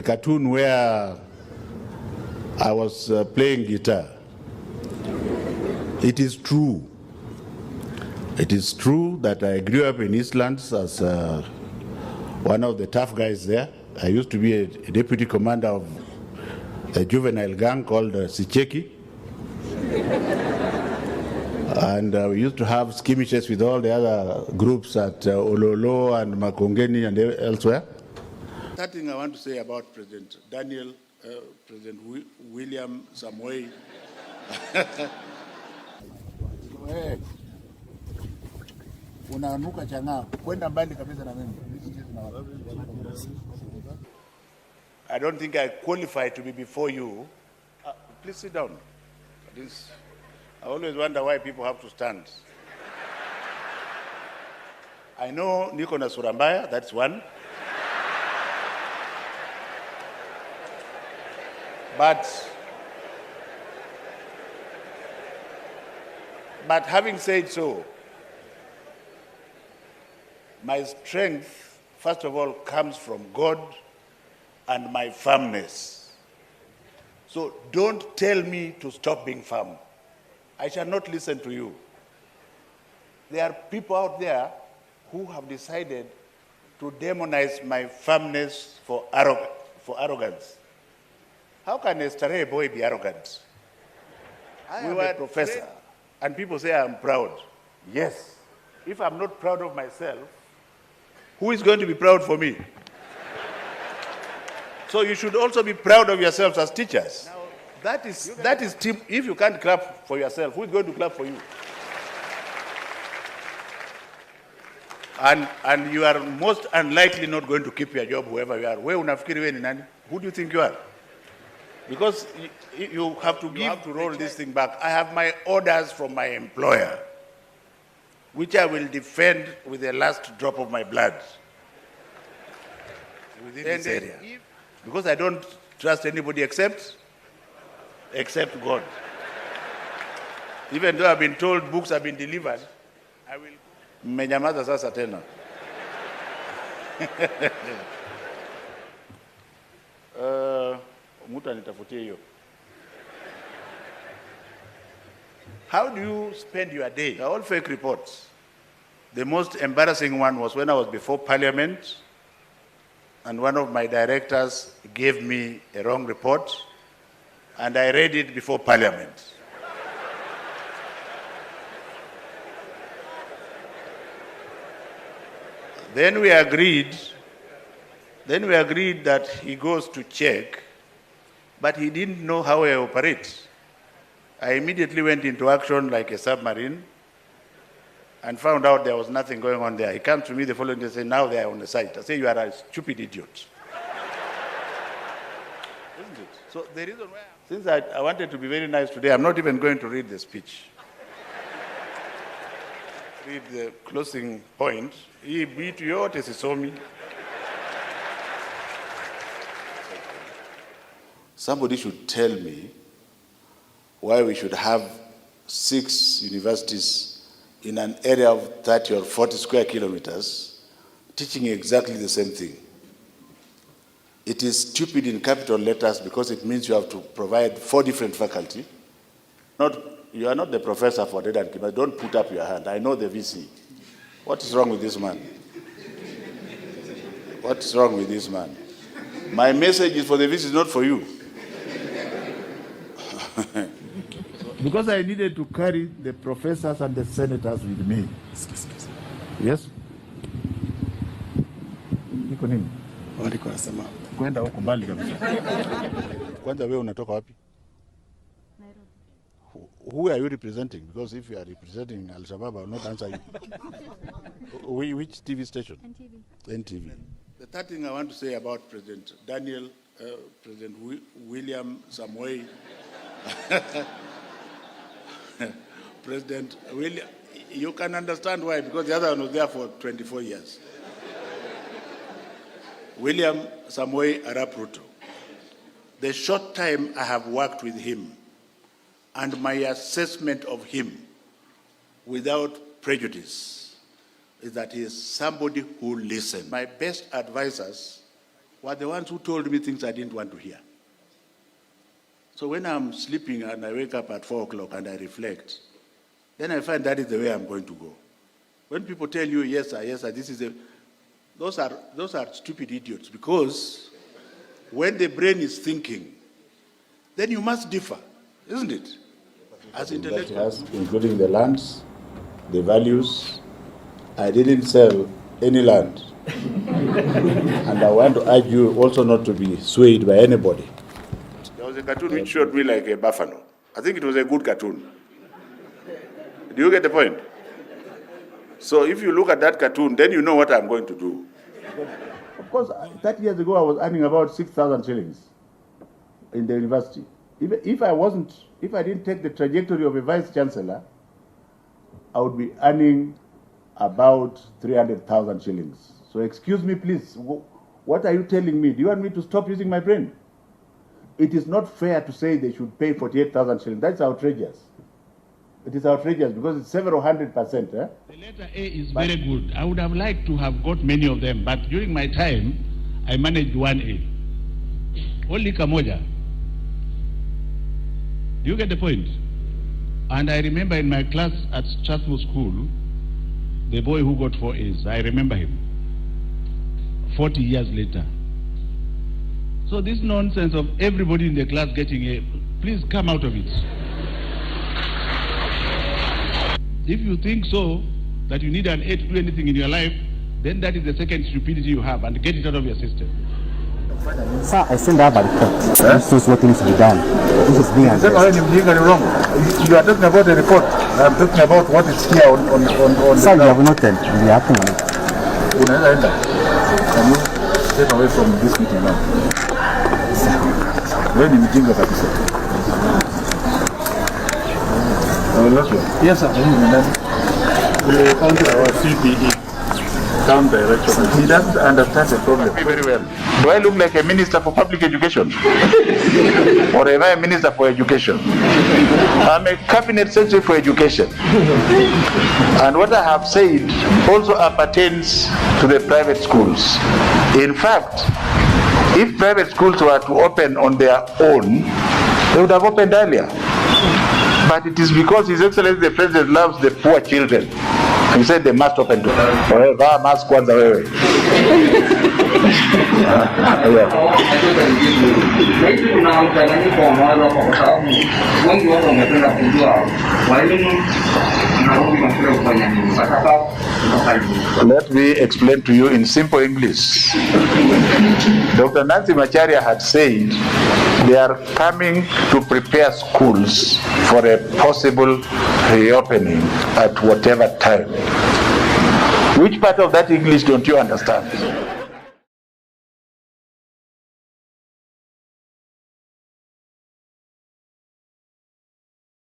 a cartoon where I was playing guitar. It is true. It is true that I grew up in Eastlands as one of the tough guys there. I used to be a deputy commander of a juvenile gang called Sicheki. And we used to have skirmishes with all the other groups at Ololo and Makongeni and elsewhere. That thing I want to say about President William Samoei. Unanuka changa kwenda mbali kabisa na mimi. I don't think I qualify to be before you. Please sit down. I always wonder why people have to stand. I know niko na sura mbaya, that's one. But having said so, my strength, first of all, comes from God and my firmness. So don't tell me to stop being firm. I shall not listen to you. There are people out there who have decided to demonize my firmness for arrogance. How can a stray boy be arrogant? I am a professor, and people say I'm proud. Yes. If I'm not proud of myself, who is going to be proud for me? So you should also be proud of yourselves as teachers. Now, that is team. If you can't clap for yourself, who is going to clap for you? And you are most unlikely not going to keep your job, whoever you are. Who do you think you are? Because you have to roll this thing back. I have my orders from my employer, which I will defend with the last drop of my blood within this area. Because I don't trust anybody except God. Even though I've been told books have been delivered, I will. Mmenyamaza sasa tena. How do you spend your day? They're all fake reports. The most embarrassing one was when I was before Parliament and one of my directors gave me a wrong report and I read it before Parliament. Then we agreed that he goes to check, but he didn't know how I operate. I immediately went into action like a submarine and found out there was nothing going on there. He comes to me the following day and says, now they are on the site. I say, you are a stupid idiot. Isn't it? So the reason why, since I wanted to be very nice today, I'm not even going to read the speech. Read the closing point. He beat you out as he saw me. Somebody should tell me why we should have 6 universities in an area of 30 or 40 square kilometers teaching exactly the same thing. It is stupid in capital letters because it means you have to provide 4 different faculty. You are not the professor for Dedan Kimathi. Don't put up your hand. I know the VC. What is wrong with this man? What is wrong with this man? My message is for the VC, not for you. Because I needed to carry the professors and the senators with me. Yes? Niko nini? Waliko nasema. Kwenda huko mbali kabisa. Kwanza wewe unatoka wapi? Nairobi. Who are you representing? Because if you are representing Al-Shabaab, I will not answer you. Which TV station? NTV. The third thing I want to say about President William Samoei. President William, you can understand why, because the other one was there for 24 years. William Samoei Arap Ruto. The short time I have worked with him and my assessment of him without prejudice is that he is somebody who listens. My best advisors were the ones who told me things I didn't want to hear. So when I'm sleeping and I wake up at 4 o'clock and I reflect, then I find that is the way I'm going to go. When people tell you, yes, sir, this is those are stupid idiots, because when the brain is thinking, then you must differ, isn't it? As intellectuals. Including the lands, the values. I didn't sell any land. And I want to urge you also not to be swayed by anybody. There was a cartoon which showed me like a buffalo. I think it was a good cartoon. Do you get the point? So if you look at that cartoon, then you know what I'm going to do. Of course, 30 years ago, I was earning about 6,000 shillings in the university. If I didn't take the trajectory of a vice chancellor, I would be earning about 300,000 shillings. So excuse me, please. What are you telling me? Do you want me to stop using my brain? It is not fair to say they should pay 48,000 shillings. That's outrageous. It is outrageous because it's several 100%. The letter A is very good. I would have liked to have got many of them, but during my time, I managed 1A. Only Kamoja. Do you get the point? And I remember in my class at Chatham School, the boy who got 4 A's, I remember him. 40 years later. So this nonsense of everybody in the class getting A, please come out of it. If you think so, that you need an A to do anything in your life, then that is the second stupidity you have, and get it out of your system. Sir, I send out a report. This is what needs to be done. This is being addressed. Wrong. You are talking about the report. I'm talking about what is here on Sir, you have noted. We are acting on it. Can you step away from this meeting now? When you meeting kabisa. Yes, sir. The our CPE, town director, he doesn't understand the problem Very well. Do I look like a minister for public education? Or am I a minister for education? I'm a cabinet secretary for education. And what I have said also appertains to the private schools. In fact, if private schools were to open on their own, they would have opened earlier. But it is because His Excellency the President loves the poor children. He said they must open to them. Mask kwanza wewe. Let me explain to you in simple English. Dr. Nancy Macharia had said they are coming to prepare schools for a possible reopening at whatever time. Which part of that English don't you understand?